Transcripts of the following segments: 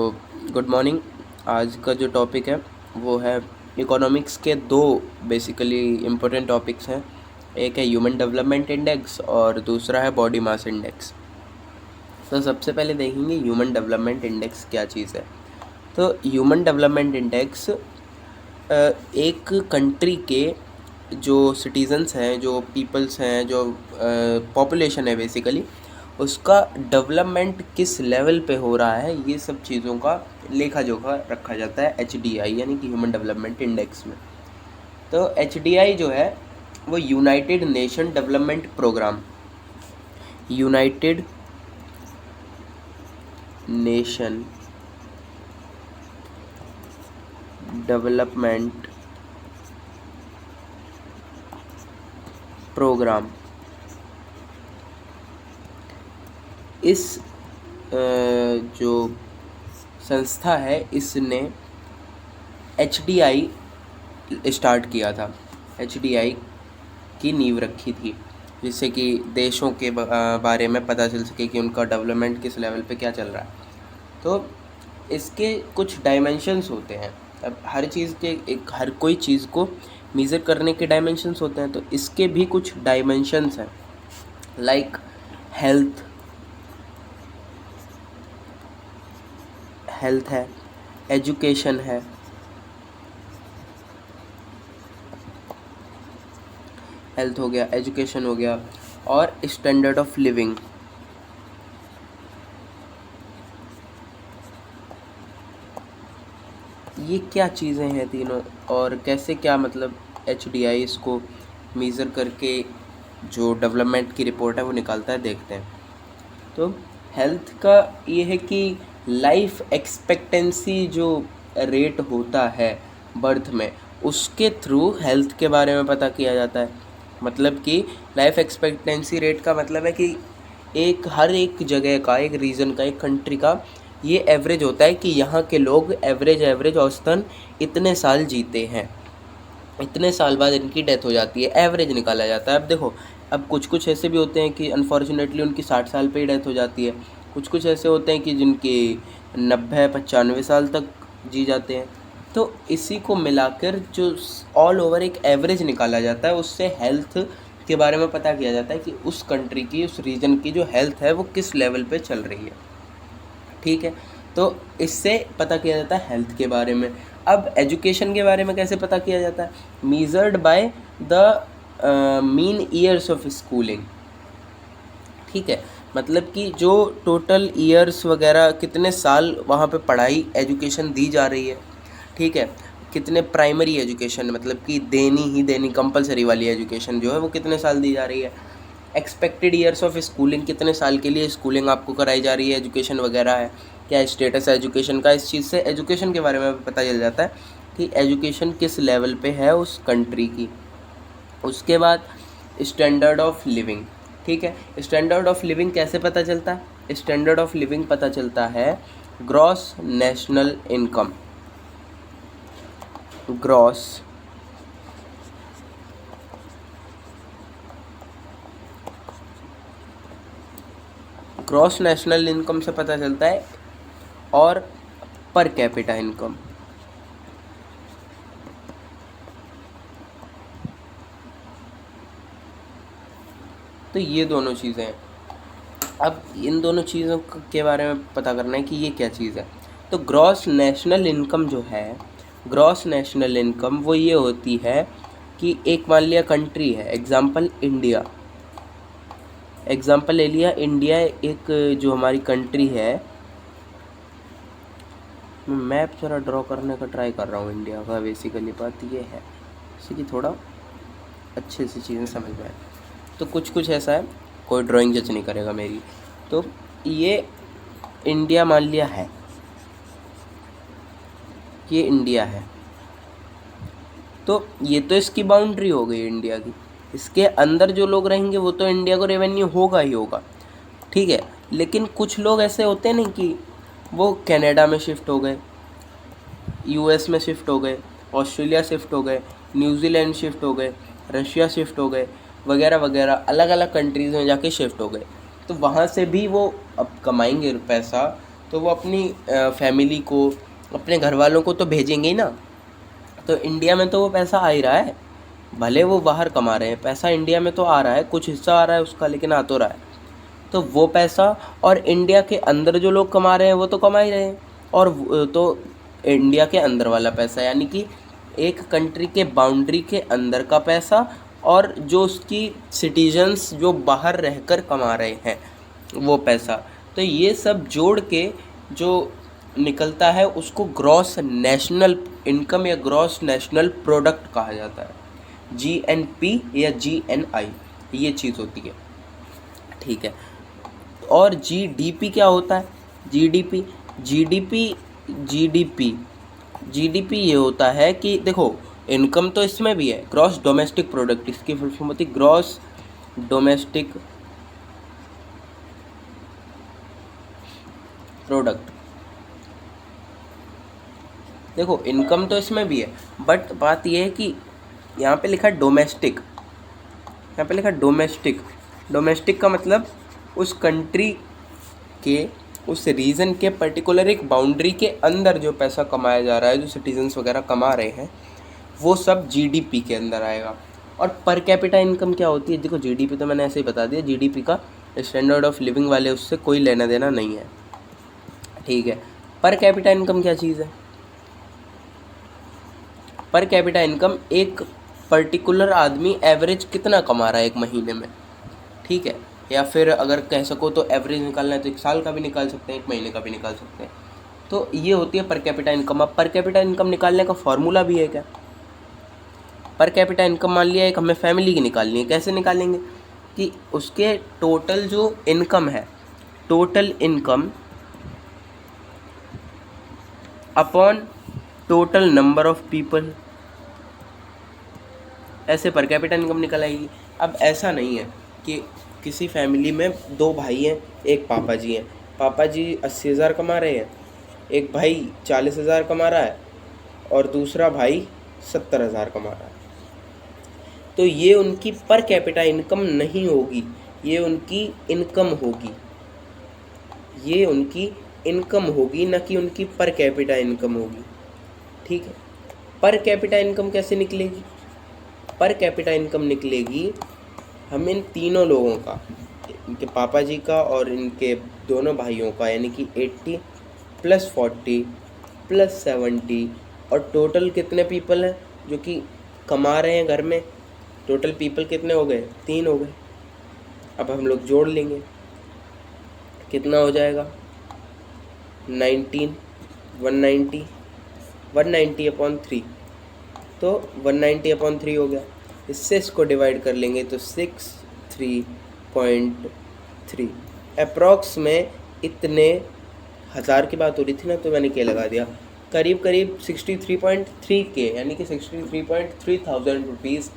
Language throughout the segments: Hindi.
Good morning. आज का जो टॉपिक है वो है इकोनॉमिक्स के दो बेसिकली इम्पोर्टेंट टॉपिक्स हैं। एक है ह्यूमन डेवलपमेंट इंडेक्स और दूसरा है बॉडी मास इंडेक्स। तो सबसे पहले देखेंगे ह्यूमन डेवलपमेंट इंडेक्स क्या चीज़ है। तो ह्यूमन डेवलपमेंट इंडेक्स एक कंट्री के जो सिटीजन्स हैं, जो पीपल्स हैं, जो पॉपुलेशन है बेसिकली, उसका डेवलपमेंट किस लेवल पे हो रहा है, ये सब चीज़ों का लेखा जोखा रखा जाता है HDI यानी कि ह्यूमन डेवलपमेंट इंडेक्स में। तो HDI जो है वो United Nation Development Programme, United Nation Development Programme, इस जो संस्था है इसने HDI स्टार्ट किया था, HDI की नींव रखी थी, जिससे कि देशों के बारे में पता चल सके कि उनका डेवलपमेंट किस लेवल पे क्या चल रहा है। तो इसके कुछ डायमेंशंस होते हैं। अब हर चीज़ के हर कोई चीज़ को मेज़र करने के डायमेंशंस होते हैं, तो इसके भी कुछ डायमेंशंस हैं। लाइक हेल्थ है, एजुकेशन है, हेल्थ हो गया, एजुकेशन हो गया, और स्टैंडर्ड ऑफ लिविंग। ये क्या चीज़ें हैं तीनों, और कैसे क्या मतलब HDI इसको मेज़र करके जो डेवलपमेंट की रिपोर्ट है वो निकालता है, देखते हैं। तो हेल्थ का ये है कि लाइफ एक्सपेक्टेंसी जो रेट होता है बर्थ में, उसके थ्रू हेल्थ के बारे में पता किया जाता है। मतलब कि लाइफ एक्सपेक्टेंसी रेट का मतलब है कि हर एक जगह का, एक रीजन का, एक कंट्री का ये एवरेज होता है कि यहाँ के लोग एवरेज औसतन इतने साल जीते हैं, इतने साल बाद इनकी डेथ हो जाती है, एवरेज निकाला जाता है। अब देखो, अब कुछ ऐसे भी होते हैं कि अनफॉर्चुनेटली उनकी 60 साल पे ही डेथ हो जाती है। कुछ ऐसे होते हैं कि जिनके 90-95 साल तक जी जाते हैं। तो इसी को मिलाकर जो ऑल ओवर एक एवरेज निकाला जाता है, उससे हेल्थ के बारे में पता किया जाता है कि उस कंट्री की, उस रीजन की जो हेल्थ है वो किस लेवल पे चल रही है। ठीक है, तो इससे पता किया जाता है हेल्थ के बारे में। अब एजुकेशन के बारे में कैसे पता किया जाता है? Measured by the mean years of schooling. ठीक है, मतलब कि जो टोटल ईयर्स वगैरह, कितने साल वहाँ पे पढ़ाई एजुकेशन दी जा रही है। ठीक है, कितने प्राइमरी एजुकेशन, मतलब कि देनी कंपलसरी वाली एजुकेशन जो है वो कितने साल दी जा रही है। एक्सपेक्टेड ईयर्स ऑफ स्कूलिंग, कितने साल के लिए स्कूलिंग आपको कराई जा रही है, एजुकेशन वगैरह है, क्या स्टेटस है एजुकेशन का। इस चीज़ से एजुकेशन के बारे में पता चल जाता है कि एजुकेशन किस लेवल पे है उस कंट्री की। उसके बाद स्टैंडर्ड ऑफ लिविंग। ठीक है, स्टैंडर्ड ऑफ लिविंग कैसे पता चलता है? स्टैंडर्ड ऑफ लिविंग पता चलता है gross national income, gross national income से पता चलता है, और पर कैपिटा इनकम। तो ये दोनों चीज़ें हैं। अब इन दोनों चीज़ों के बारे में पता करना है कि ये क्या चीज़ है। तो ग्रॉस नेशनल इनकम जो है, ग्रॉस नेशनल इनकम वो ये होती है कि एक मान लिया कंट्री है, एग्जांपल इंडिया, एग्जांपल ले लिया इंडिया, एक जो हमारी कंट्री है, मैं मैप जरा ड्रॉ करने का ट्राई कर रहा हूँ इंडिया का। बेसिकली बात ये है जैसे कि थोड़ा अच्छे से चीज़ें समझ में आए। तो कुछ ऐसा है, कोई ड्राइंग जज नहीं करेगा मेरी। तो ये इंडिया मान लिया है, ये इंडिया है, तो ये तो इसकी बाउंड्री हो गई इंडिया की। इसके अंदर जो लोग रहेंगे वो तो इंडिया को रेवेन्यू होगा ही होगा। ठीक है, लेकिन कुछ लोग ऐसे होते हैं नहीं कि वो कनाडा में शिफ्ट हो गए, US में शिफ्ट हो गए, ऑस्ट्रेलिया शिफ्ट हो गए, न्यूजीलैंड शिफ्ट हो गए, रशिया शिफ्ट हो गए, वगैरह वगैरह, अलग अलग कंट्रीज़ में जाके शिफ्ट हो गए। तो वहाँ से भी वो अब कमाएंगे पैसा, तो वो अपनी फैमिली को, अपने घर वालों को तो भेजेंगे ही ना। तो इंडिया में तो वो पैसा आ ही रहा है, भले वो बाहर कमा रहे हैं, पैसा इंडिया में तो आ रहा है, कुछ हिस्सा आ रहा है उसका, लेकिन आ तो रहा है। तो वो पैसा, और इंडिया के अंदर जो लोग कमा रहे हैं वो तो कमा ही रहे हैं, और तो इंडिया के अंदर वाला पैसा यानी कि एक कंट्री के बाउंड्री के अंदर का पैसा, और जो उसकी सिटीजन्स जो बाहर रहकर कमा रहे हैं वो पैसा, तो ये सब जोड़ के जो निकलता है उसको ग्रॉस नेशनल इनकम या ग्रॉस नेशनल प्रोडक्ट कहा जाता है। GNP या GNI ये चीज़ होती है, ठीक है। और GDP क्या होता है? GDP GDP GDP GDP ये होता है कि देखो, इनकम तो इसमें भी है, ग्रॉस डोमेस्टिक प्रोडक्ट, इसकी फुल फॉर्म होती है ग्रॉस डोमेस्टिक प्रोडक्ट। देखो इनकम तो इसमें भी है, बट बात यह है कि यहाँ पे लिखा है डोमेस्टिक, यहाँ पे लिखा है डोमेस्टिक। डोमेस्टिक का मतलब उस कंट्री के, उस रीजन के पर्टिकुलर एक बाउंड्री के अंदर जो पैसा कमाया जा रहा है, जो सिटीजन्स वगैरह कमा रहे हैं, वो सब GDP के अंदर आएगा। और पर कैपिटा इनकम क्या होती है? देखो GDP तो मैंने ऐसे ही बता दिया, GDP का स्टैंडर्ड ऑफ लिविंग वाले उससे कोई लेना देना नहीं है, ठीक है। पर कैपिटा इनकम क्या चीज़ है? पर कैपिटा इनकम एक पर्टिकुलर आदमी एवरेज कितना कमा रहा है एक महीने में, ठीक है, या फिर अगर कह सको तो एवरेज निकालना है तो 1 साल का भी निकाल सकते हैं, 1 महीने का भी निकाल सकते हैं। तो ये होती है पर कैपिटा इनकम। अब पर कैपिटा इनकम निकालने का फॉर्मूला भी है क्या? पर कैपिटा इनकम मान लिया एक हमें फैमिली की निकालनी है, कैसे निकालेंगे कि उसके टोटल जो इनकम है, total income upon total number of people, ऐसे पर कैपिटा इनकम निकल आएगी। अब ऐसा नहीं है कि किसी फैमिली में 2 भाई हैं, एक पापा जी हैं, पापा जी 80,000 कमा रहे हैं, एक भाई 40,000 कमा रहा है और दूसरा भाई 70,000 कमा रहा है, तो ये उनकी पर कैपिटा इनकम नहीं होगी, ये उनकी इनकम होगी, ये उनकी इनकम होगी, ना कि उनकी पर कैपिटा इनकम होगी, ठीक है। पर कैपिटा इनकम कैसे निकलेगी? पर कैपिटा इनकम निकलेगी हम इन तीनों लोगों का, इनके पापा जी का और इनके दोनों भाइयों का, यानी कि 80 + 40 + 70, और टोटल कितने पीपल हैं जो कि कमा रहे हैं घर में, टोटल पीपल कितने हो गए? 3 हो गए। अब हम लोग जोड़ लेंगे, कितना हो जाएगा? 19 190 190/3, तो 190/3 हो गया। इससे इसको डिवाइड कर लेंगे तो 63.3 अप्रॉक्स में इतने हज़ार की बात हो रही थी ना, तो मैंने क्या लगा दिया, करीब करीब 63.3 के, यानी कि 63.3 थाउजेंड रुपीज़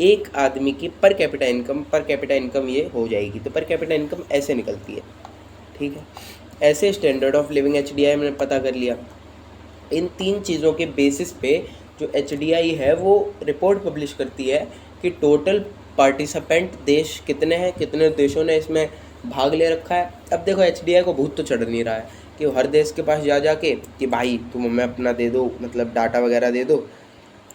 एक आदमी की पर कैपिटा इनकम ये हो जाएगी। तो पर कैपिटा इनकम ऐसे निकलती है, ठीक है। ऐसे स्टैंडर्ड ऑफ लिविंग HDI मैंने पता कर लिया। इन 3 चीज़ों के बेसिस पे जो HDI है वो रिपोर्ट पब्लिश करती है कि टोटल पार्टिसिपेंट देश कितने हैं, कितने देशों ने इसमें भाग ले रखा है। अब देखो HDI को भूत तो चढ़ नहीं रहा है कि हर देश के पास जा के कि भाई तुम हमें अपना दे दो, मतलब डाटा वगैरह दे दो,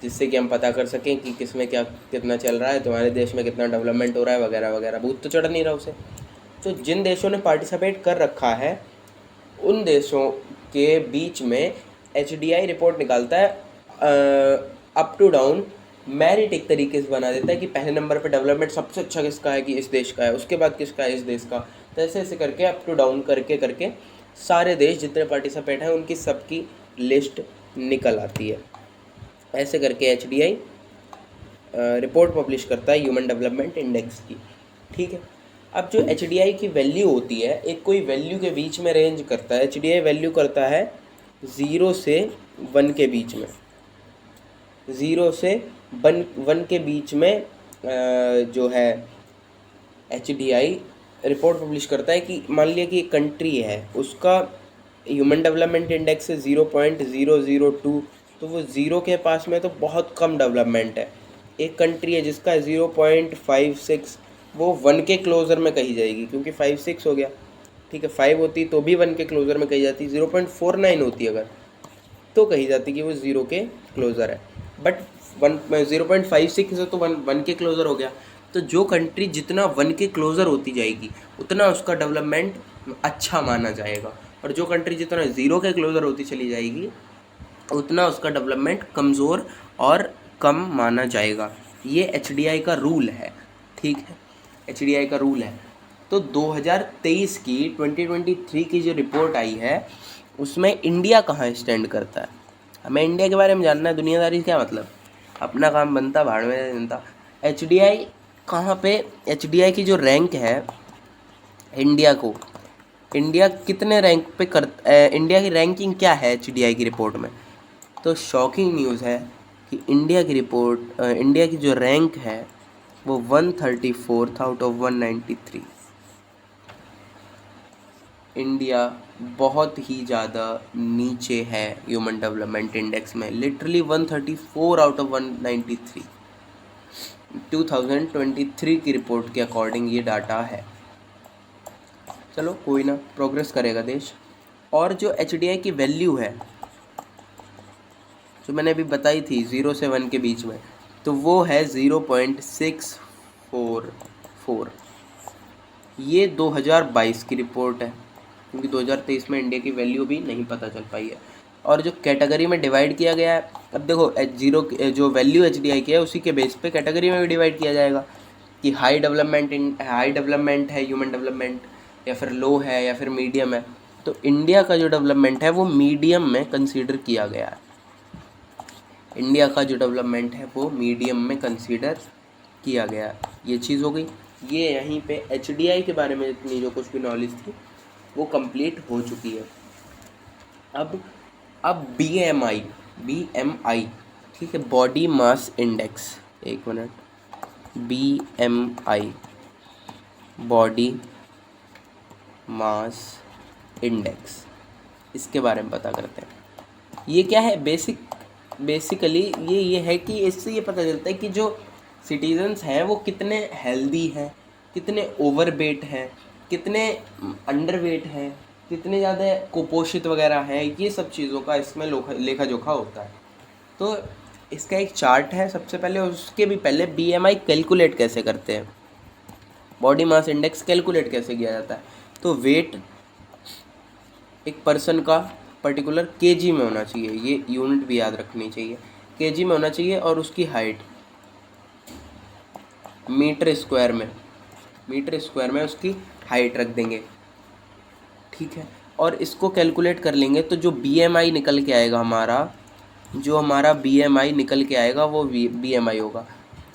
जिससे कि हम पता कर सकें कि किसमें क्या कितना चल रहा है, तुम्हारे देश में कितना डेवलपमेंट हो रहा है वगैरह वगैरह, भूत तो चढ़ नहीं रहा उसे। तो जिन देशों ने पार्टिसिपेट कर रखा है उन देशों के बीच में HDI रिपोर्ट निकालता है, अप टू डाउन मेरिट एक तरीके से बना देता है कि पहले नंबर पे डेवलपमेंट सबसे अच्छा किसका है कि इस देश का है, उसके बाद किसका है इस देश का। तो ऐसे ऐसे करके अप टू डाउन करके करके सारे देश जितने पार्टिसिपेट हैं उनकी सबकी लिस्ट निकल आती है। ऐसे करके HDI रिपोर्ट पब्लिश करता है ह्यूमन डेवलपमेंट इंडेक्स की, ठीक है। अब जो HDI की वैल्यू होती है, एक कोई वैल्यू के बीच में रेंज करता है। HDI वैल्यू करता है 0 से 1 के बीच में, 0 से 1 के बीच में जो है HDI रिपोर्ट पब्लिश करता है कि मान लिया कि एक कंट्री है, उसका ह्यूमन डेवलपमेंट इंडेक्स है 0.002, तो वो 0 के पास में तो बहुत कम डेवलपमेंट है। एक कंट्री है जिसका 0.56, वो 1 के क्लोज़र में कही जाएगी क्योंकि 5-6 हो गया। ठीक है, 5 होती तो भी 1 के क्लोज़र में कही जाती, 0.49 होती अगर तो कही जाती कि वो 0 के क्लोज़र है। बट 0.56 है तो 1 के क्लोज़र हो गया। तो जो कंट्री जितना 1 के क्लोज़र होती जाएगी उतना उसका डेवलपमेंट अच्छा माना जाएगा, और जो कंट्री जितना 0 के क्लोज़र होती चली जाएगी उतना उसका डेवलपमेंट कमज़ोर और कम माना जाएगा। ये एचडीआई का रूल है, ठीक है, एचडीआई का रूल है। तो 2023 की 2023 की जो रिपोर्ट आई है उसमें इंडिया कहाँ स्टैंड करता है, हमें इंडिया के बारे में जानना है। दुनियादारी क्या मतलब, अपना काम बनता भाड़ में जनता। एचडीआई कहाँ पे, एचडीआई की जो रैंक है इंडिया को, इंडिया कितने रैंक पे इंडिया की रैंकिंग क्या है एचडीआई की रिपोर्ट में। तो शॉकिंग न्यूज़ है कि इंडिया की रिपोर्ट, इंडिया की जो रैंक है वो 134 आउट ऑफ 193। इंडिया बहुत ही ज़्यादा नीचे है ह्यूमन डेवलपमेंट इंडेक्स में, लिटरली 134 आउट ऑफ 193। 2023 की रिपोर्ट के अकॉर्डिंग ये डाटा है। चलो कोई ना, प्रोग्रेस करेगा देश। और जो एचडीआई की वैल्यू है जो मैंने अभी बताई थी 0 से 1 के बीच में, तो वो है 0.644। ये 2022 की रिपोर्ट है, क्योंकि 2023 में इंडिया की वैल्यू भी नहीं पता चल पाई है। और जो कैटेगरी में डिवाइड किया गया है, अब देखो जो वैल्यू एचडीआई की है उसी के बेस पे कैटेगरी में भी डिवाइड किया जाएगा कि हाई डेवलपमेंट है ह्यूमन डेवलपमेंट, या फिर लो है, या फिर मीडियम है। तो इंडिया का जो डेवलपमेंट है वो मीडियम में कंसीडर किया गया है। इंडिया का जो डेवलपमेंट है वो मीडियम में कंसीडर किया गया, ये चीज़ हो गई। ये यहीं पे एचडीआई के बारे में इतनी जो कुछ भी नॉलेज थी वो कंप्लीट हो चुकी है। अब बीएमआई, ठीक है, बॉडी मास इंडेक्स, एक minute, BMI body mass index, इसके बारे में पता करते हैं। ये क्या है, बेसिकली ये है कि इससे ये पता चलता है कि जो सिटीजन्स हैं वो कितने हेल्दी हैं, कितने ओवरवेट हैं, कितने अंडरवेट हैं, कितने ज़्यादा कुपोषित वगैरह हैं। ये सब चीज़ों का इसमें लेखा जोखा होता है। तो इसका एक चार्ट है सबसे पहले, उसके भी पहले बीएमआई कैलकुलेट कैसे करते हैं, बॉडी मास इंडेक्स कैलकुलेट कैसे किया जाता है। तो वेट एक पर्सन का पर्टिकुलर केजी में होना चाहिए, ये यूनिट भी याद रखनी चाहिए, केजी में होना चाहिए, और उसकी हाइट मीटर स्क्वायर में उसकी हाइट रख देंगे, ठीक है। और इसको कैलकुलेट कर लेंगे तो जो बीएमआई निकल के आएगा हमारा बीएमआई निकल के आएगा वो बीएमआई होगा।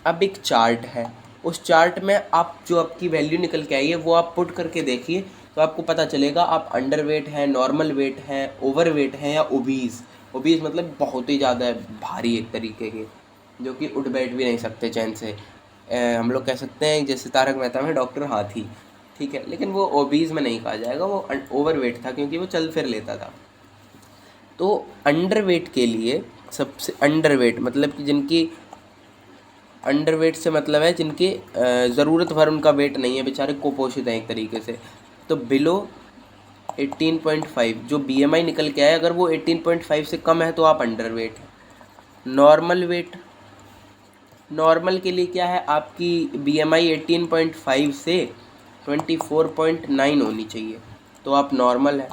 अब एक चार्ट है, उस चार्ट में आप जो आपकी वैल्यू निकल के आई है वो आप पुट करके देखिए, तो आपको पता चलेगा आप अंडरवेट हैं, नॉर्मल वेट हैं, ओवरवेट हैं, या ओबीज मतलब बहुत ही ज़्यादा भारी एक तरीके के, जो कि उठ बैठ भी नहीं सकते चैन से। हम लोग कह सकते हैं जैसे तारक मेहता में डॉक्टर हाथी, ठीक है, लेकिन वो ओबीज में नहीं कहा जाएगा, वो ओवरवेट था क्योंकि वो चल फिर लेता था। तो अंडरवेट के लिए सबसे, अंडरवेट मतलब कि जिनकी, अंडरवेट से मतलब है जिनकी ज़रूरत भर उनका वेट नहीं है, बेचारे कुपोषित हैं एक तरीके से। तो बिलो 18.5 जो बीएमआई निकल के आए, अगर वो 18.5 से कम है तो आप अंडरवेट हैं। नॉर्मल के लिए क्या है, आपकी बीएमआई 18.5 से 24.9 होनी चाहिए, तो आप नॉर्मल है।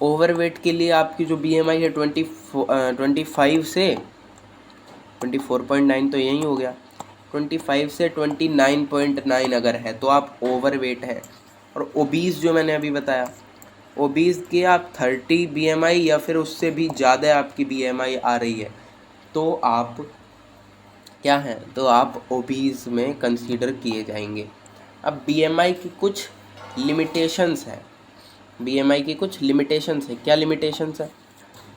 ओवरवेट के लिए आपकी जो बीएमआई है 25 से 24.9 तो यही हो गया, 25 से 29.9 अगर है तो आप ओवरवेट हैं। और ओबीज जो मैंने अभी बताया, ओबीज के आप 30 बीएमआई या फिर उससे भी ज़्यादा आपकी बीएमआई आ रही है तो आप क्या हैं, तो आप ओबीज में कंसीडर किए जाएंगे। अब बीएमआई की कुछ लिमिटेशंस है, बीएमआई की कुछ लिमिटेशंस है। क्या लिमिटेशंस है,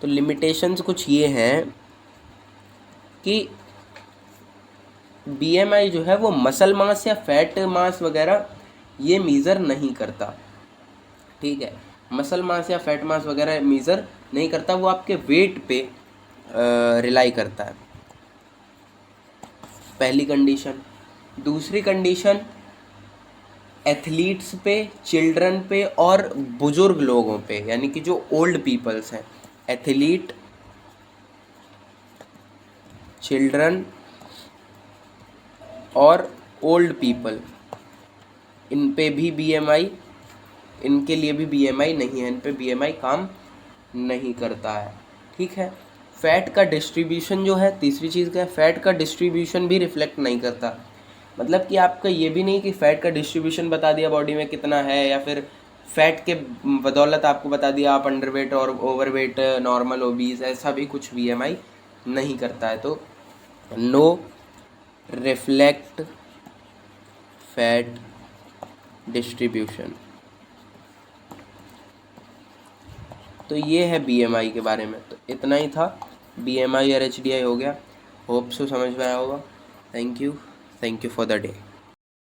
तो लिमिटेशंस कुछ ये हैं कि बीएमआई जो है वो मसल मास या फैट मास वगैरह ये मीज़र नहीं करता, ठीक है, मसल मास या फैट मास वगैरह मीज़र नहीं करता, वो आपके वेट पे रिलाई करता है, पहली कंडीशन। दूसरी कंडीशन एथलीट्स पे, चिल्ड्रन पे और बुजुर्ग लोगों पे, यानी कि जो ओल्ड पीपल्स हैं, एथलीट, चिल्ड्रन और ओल्ड पीपल, इन पे भी बीएमआई, इनके लिए भी बीएमआई नहीं है, इन पे बीएमआई काम नहीं करता है। ठीक है। फैट का डिस्ट्रीब्यूशन जो है, तीसरी चीज़ क्या है, फैट का डिस्ट्रीब्यूशन भी रिफ्लेक्ट नहीं करता। मतलब कि आपका ये भी नहीं कि फैट का डिस्ट्रीब्यूशन बता दिया बॉडी में कितना है, या फिर फैट के बदौलत आपको बता दिया आप अंडरवेट और ओवरवेट, नॉर्मल, ओबीज, ऐसा भी कुछ बीएमआई नहीं करता है। तो नो रिफ्लेक्ट फैट डिस्ट्रीब्यूशन। तो ये है बीएमआई के बारे में। तो इतना ही था, बीएमआई और एचडीआई हो गया। होप सो समझ में आया होगा। Thank you for the day.